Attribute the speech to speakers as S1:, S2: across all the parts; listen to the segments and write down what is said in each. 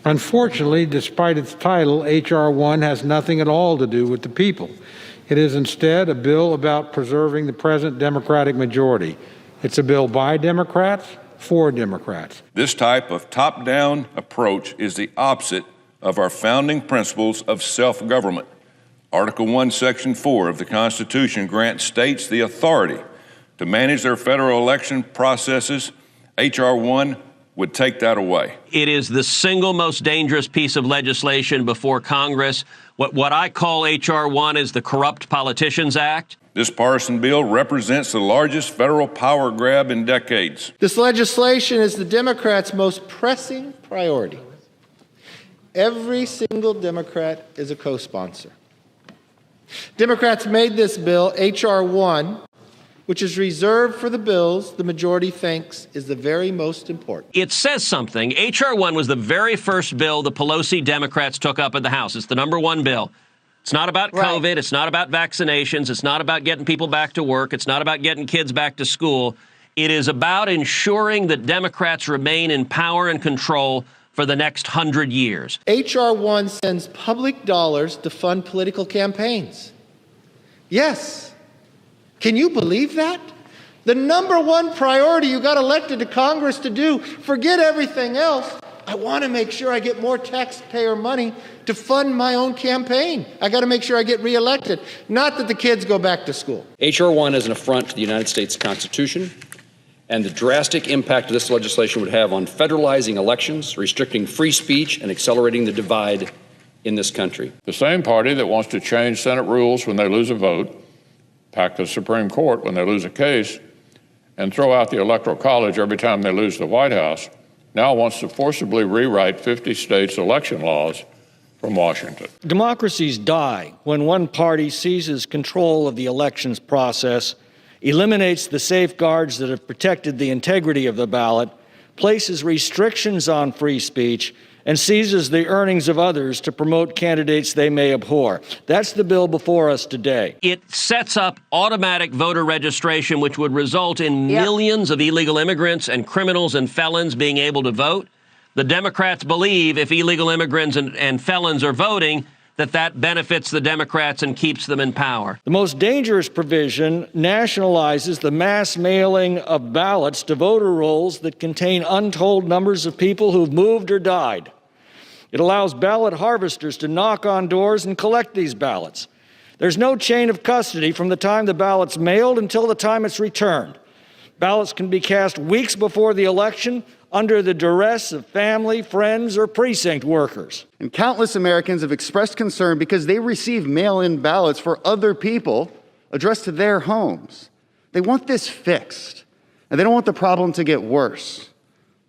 S1: Unfortunately, despite its title, HR-1 has nothing at all to do with the people. It is instead a bill about preserving the present Democratic majority. It's a bill by Democrats, for Democrats.
S2: This type of top-down approach is the opposite of our founding principles of self-government. Article 1, Section 4 of the Constitution grants states the authority to manage their federal election processes. HR-1 would take that away.
S3: It is the single most dangerous piece of legislation before Congress. What I call HR-1 is the Corrupt Politicians Act.
S2: This partisan bill represents the largest federal power grab in decades.
S4: This legislation is the Democrats' most pressing priority. Every single Democrat is a co-sponsor. Democrats made this bill, HR-1, which is reserved for the bills the majority thinks is the very most important.
S3: It says something. HR-1 was the very first bill the Pelosi Democrats took up in the House. It's the #1 bill. It's not about COVID. Right. It's not about vaccinations. It's not about getting people back to work. It's not about getting kids back to school. It is about ensuring that Democrats remain in power and control for the next 100 years.
S4: HR-1 sends public dollars to fund political campaigns. Yes. Can you believe that? The #1 priority you got elected to Congress to do, forget everything else. I want to make sure I get more taxpayer money to fund my own campaign. I got to make sure I get reelected, not that the kids go back to school.
S5: HR-1 is an affront to the United States Constitution, and the drastic impact of this legislation would have on federalizing elections, restricting free speech, and accelerating the divide in this country.
S6: The same party that wants to change Senate rules when they lose a vote, pack the Supreme Court when they lose a case, and throw out the Electoral College every time they lose the White House, now wants to forcibly rewrite 50 states' election laws from Washington.
S7: Democracies die when one party seizes control of the elections process, eliminates the safeguards that have protected the integrity of the ballot, places restrictions on free speech, and seizes the earnings of others to promote candidates they may abhor. That's the bill before us today.
S3: It sets up automatic voter registration, which would result in millions of illegal immigrants and criminals and felons being able to vote. The Democrats believe if illegal immigrants and felons are voting, that benefits the Democrats and keeps them in power.
S7: The most dangerous provision nationalizes the mass mailing of ballots to voter rolls that contain untold numbers of people who've moved or died. It allows ballot harvesters to knock on doors and collect these ballots. There's no chain of custody from the time the ballot's mailed until the time it's returned. Ballots can be cast weeks before the election under the duress of family, friends, or precinct workers.
S8: And countless Americans have expressed concern because they receive mail-in ballots for other people addressed to their homes. They want this fixed, and they don't want the problem to get worse.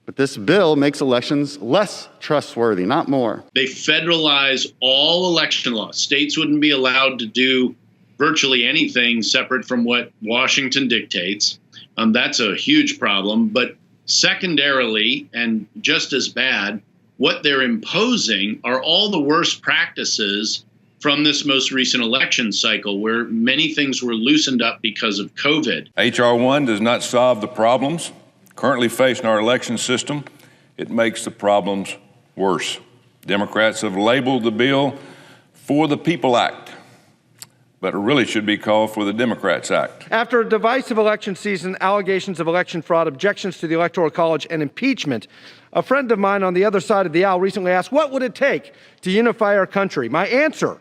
S8: But this bill makes elections less trustworthy, not more.
S9: They federalize all election laws. States wouldn't be allowed to do virtually anything separate from what Washington dictates. That's a huge problem. But secondarily, and just as bad, what they're imposing are all the worst practices from this most recent election cycle, where many things were loosened up because of COVID.
S2: HR-1 does not solve the problems currently facing our election system. It makes the problems worse. Democrats have labeled the bill For the People Act, but it really should be called For the Democrats Act.
S10: After a divisive election season, allegations of election fraud, objections to the Electoral College, and impeachment, a friend of mine on the other side of the aisle recently asked, what would it take to unify our country? My answer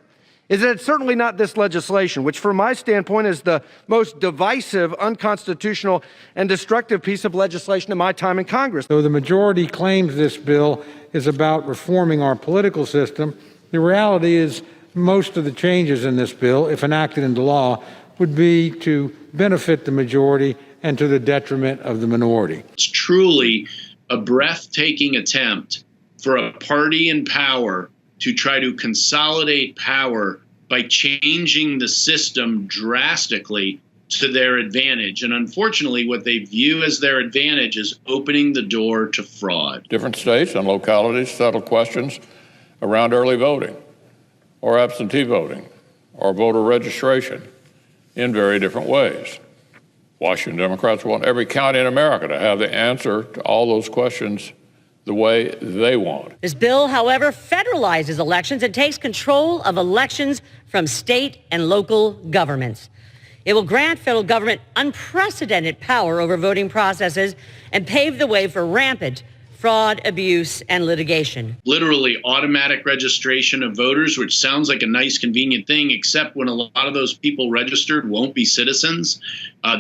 S10: is that it's certainly not this legislation, which from my standpoint is the most divisive, unconstitutional, and destructive piece of legislation in my time in Congress.
S1: Though the majority claims this bill is about reforming our political system, the reality is most of the changes in this bill, if enacted into law, would be to benefit the majority and to the detriment of the minority.
S9: It's truly a breathtaking attempt for a party in power to try to consolidate power by changing the system drastically to their advantage. And unfortunately, what they view as their advantage is opening the door to fraud.
S6: Different states and localities settle questions around early voting or absentee voting or voter registration in very different ways. Washington Democrats want every county in America to have the answer to all those questions the way they want.
S11: This bill, however, federalizes elections and takes control of elections from state and local governments. It will grant federal government unprecedented power over voting processes and pave the way for rampant fraud, abuse, and litigation.
S9: Literally automatic registration of voters, which sounds like a nice, convenient thing, except when a lot of those people registered won't be citizens.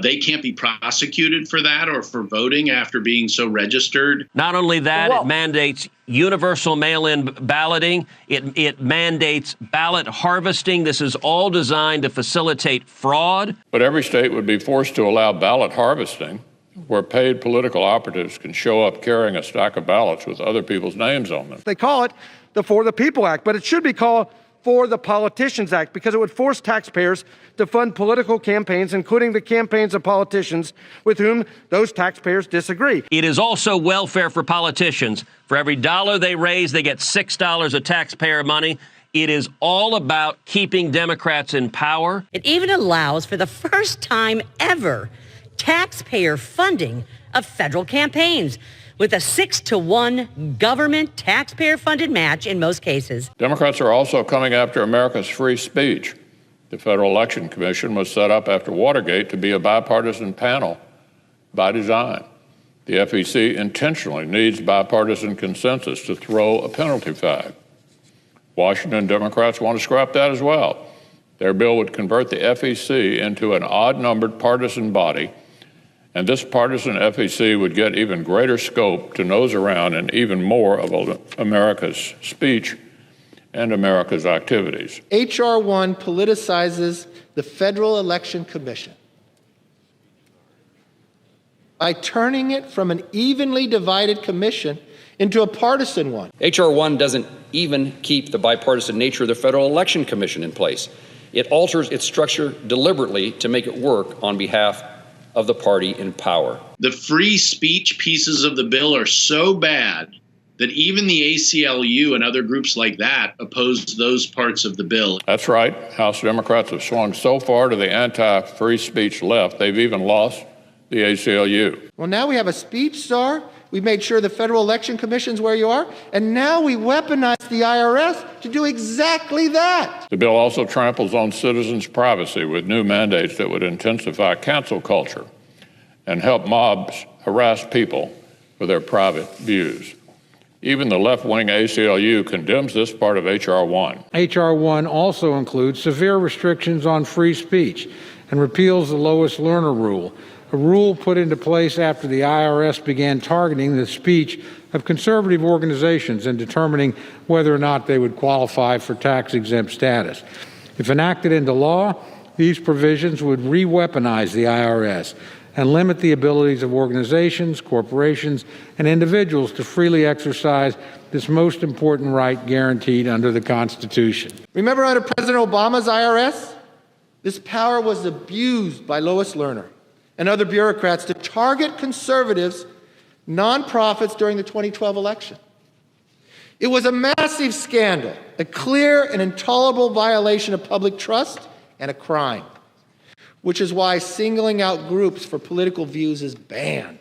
S9: They can't be prosecuted for that or for voting after being so registered.
S3: Not only that, it mandates universal mail-in balloting. It mandates ballot harvesting. This is all designed to facilitate fraud.
S6: But every state would be forced to allow ballot harvesting, where paid political operatives can show up carrying a stack of ballots with other people's names on them.
S10: They call it the For the People Act, but it should be called For the Politicians Act because it would force taxpayers to fund political campaigns, including the campaigns of politicians with whom those taxpayers disagree.
S3: It is also welfare for politicians. For every dollar they raise, they get $6 of taxpayer money. It is all about keeping Democrats in power.
S11: It even allows, for the first time ever, taxpayer funding of federal campaigns with a 6-to-1 government taxpayer-funded match in most cases.
S6: Democrats are also coming after America's free speech. The Federal Election Commission was set up after Watergate to be a bipartisan panel by design. The FEC intentionally needs bipartisan consensus to throw a penalty flag. Washington Democrats want to scrap that as well. Their bill would convert the FEC into an odd-numbered partisan body, and this partisan FEC would get even greater scope to nose around in even more of America's speech and America's activities.
S4: HR-1 politicizes the Federal Election Commission by turning it from an evenly divided commission into a partisan one.
S5: HR-1 doesn't even keep the bipartisan nature of the Federal Election Commission in place. It alters its structure deliberately to make it work on behalf of the party in power.
S9: The free speech pieces of the bill are so bad that even the ACLU and other groups like that oppose those parts of the bill.
S6: That's right. House Democrats have swung so far to the anti-free speech left, they've even lost the ACLU.
S4: Well, now we have a speech czar. We made sure the Federal Election Commission's where you are. And now we weaponize the IRS to do exactly that.
S6: The bill also tramples on citizens' privacy with new mandates that would intensify cancel culture and help mobs harass people for their private views. Even the left-wing ACLU condemns this part of HR-1.
S1: HR-1 also includes severe restrictions on free speech and repeals the lowest learner rule, a rule put into place after the IRS began targeting the speech of conservative organizations and determining whether or not they would qualify for tax-exempt status. If enacted into law, these provisions would re-weaponize the IRS and limit the abilities of organizations, corporations, and individuals to freely exercise this most important right guaranteed under the Constitution.
S4: Remember under President Obama's IRS? This power was abused by Lois Lerner and other bureaucrats to target conservatives, nonprofits during the 2012 election. It was a massive scandal, a clear and intolerable violation of public trust, and a crime, which is why singling out groups for political views is banned.